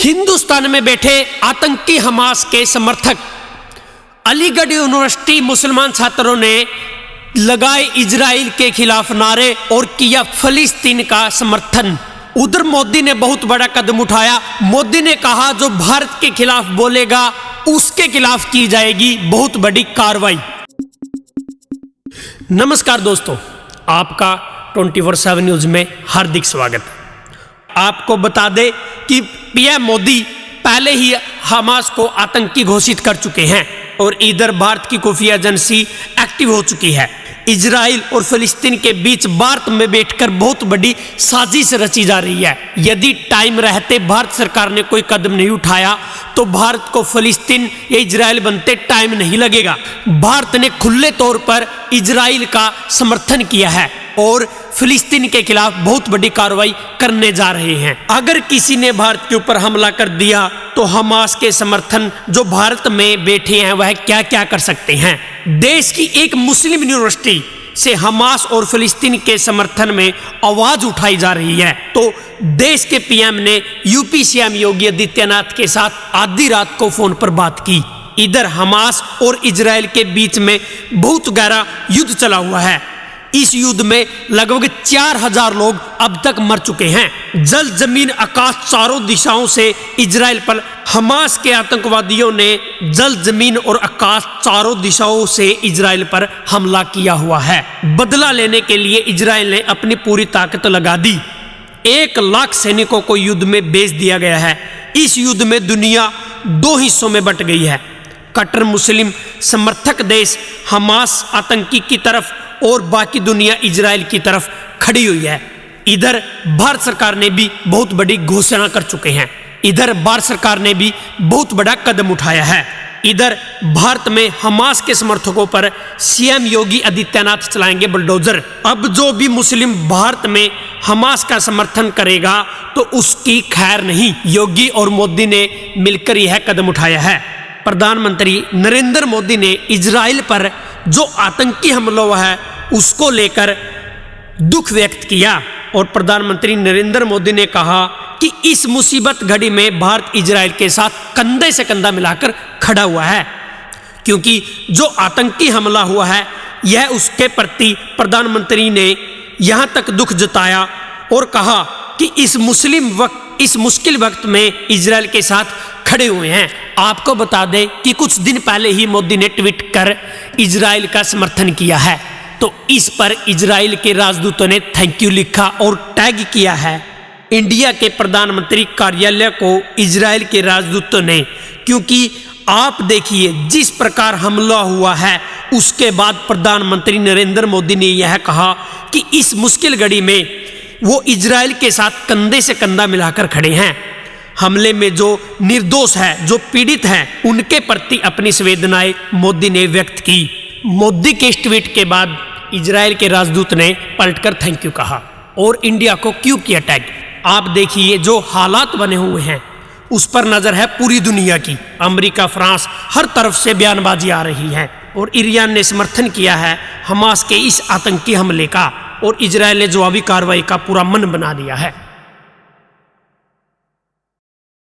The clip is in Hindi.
हिंदुस्तान में बैठे आतंकी हमास के समर्थक अलीगढ़ यूनिवर्सिटी मुसलमान छात्रों ने लगाए इजराइल के खिलाफ नारे और किया फिलिस्तीन का समर्थन। उधर मोदी ने बहुत बड़ा कदम उठाया। मोदी ने कहा जो भारत के खिलाफ बोलेगा उसके खिलाफ की जाएगी बहुत बड़ी कार्रवाई। नमस्कार दोस्तों, आपका 24/7 न्यूज में हार्दिक स्वागत। आपको बता दें कि पीएम मोदी पहले ही हमास को आतंकी घोषित कर चुके हैं और इधर भारत की खुफिया एजेंसी एक्टिव हो चुकी है। इजराइल और फिलिस्तीन के बीच भारत में बैठकर बहुत बड़ी साजिश रची जा रही है। यदि टाइम रहते भारत सरकार ने कोई कदम नहीं उठाया तो भारत को फिलिस्तीन या इजराइल बनते टाइम नहीं लगेगा। भारत ने खुले तौर पर इजराइल का समर्थन किया है और फिलिस्तीन के खिलाफ बहुत बड़ी कार्रवाई करने जा रहे हैं। अगर किसी ने भारत के ऊपर हमला कर दिया तो हमास के समर्थन जो भारत में बैठे हैं वह क्या क्या कर सकते हैं। देश की एक मुस्लिम यूनिवर्सिटी से हमास और फिलिस्तीन के समर्थन में आवाज उठाई जा रही है तो देश के पीएम ने यूपी सीएम योगी आदित्यनाथ के साथ आधी रात को फोन पर बात की। इधर हमास और इजराइल के बीच में बहुत गहरा युद्ध चला हुआ है। इस युद्ध में लगभग 4000 लोग अब तक मर चुके हैं। जल जमीन आकाश चारों दिशाओं से इजराइल पर हमास के आतंकवादियों ने जल जमीन और आकाश चारों दिशाओं से इजराइल पर हमला किया हुआ है। बदला लेने के लिए इजराइल ने अपनी पूरी ताकत लगा दी। 1 लाख सैनिकों को युद्ध में भेज दिया गया है। इस युद्ध में दुनिया 2 हिस्सों में बंट गई है। कट्टर मुस्लिम समर्थक देश हमास आतंकी की तरफ और बाकी दुनिया इजराइल की तरफ खड़ी हुई है। इधर भारत सरकार ने भी बहुत बड़ी घोषणा कर चुके हैं। इधर भारत सरकार ने भी बहुत बड़ा कदम उठाया है। इधर भारत में हमास के समर्थकों पर सीएम योगी आदित्यनाथ चलाएंगे बुलडोजर। अब जो भी मुस्लिम भारत में हमास का समर्थन करेगा तो उसकी खैर नहीं। योगी और मोदी ने मिलकर यह कदम उठाया है। प्रधानमंत्री नरेंद्र मोदी ने इजराइल पर जो आतंकी हमला हुआ है उसको लेकर दुख व्यक्त किया और प्रधानमंत्री नरेंद्र मोदी ने कहा कि इस मुसीबत घड़ी में भारत इजराइल के साथ कंधे से कंधा मिलाकर खड़ा हुआ है, क्योंकि जो आतंकी हमला हुआ है यह उसके प्रति प्रधानमंत्री ने यहां तक दुख जताया और कहा कि इस मुश्किल वक्त में इजराइल के साथ खड़े हुए हैं। आपको बता दें कि कुछ दिन पहले ही मोदी ने ट्वीट कर इजराइल का समर्थन किया है तो इस पर इजराइल के राजदूतों ने थैंक यू लिखा और टैग किया है इंडिया के प्रधानमंत्री कार्यालय को इजराइल के राजदूतों ने। क्योंकि आप देखिए जिस प्रकार हमला हुआ है उसके बाद प्रधानमंत्री नरेंद्र मोदी ने यह कहा कि इस मुश्किल घड़ी में वो इजराइल के साथ कंधे से कंधा मिलाकर खड़े हैं। हमले में जो निर्दोष है, जो पीड़ित हैं, उनके प्रति अपनी संवेदनाएं मोदी ने व्यक्त की। मोदी के इस ट्वीट के बाद इजराइल के राजदूत ने पलटकर थैंक यू कहा और इंडिया को क्यों किया टैग। आप देखिए जो हालात बने हुए हैं उस पर नजर है पूरी दुनिया की। अमेरिका, फ्रांस, हर तरफ से बयानबाजी आ रही है और ईरान ने समर्थन किया है हमास के इस आतंकी हमले का और इजराइल ने जवाबी कार्रवाई का पूरा मन बना दिया है।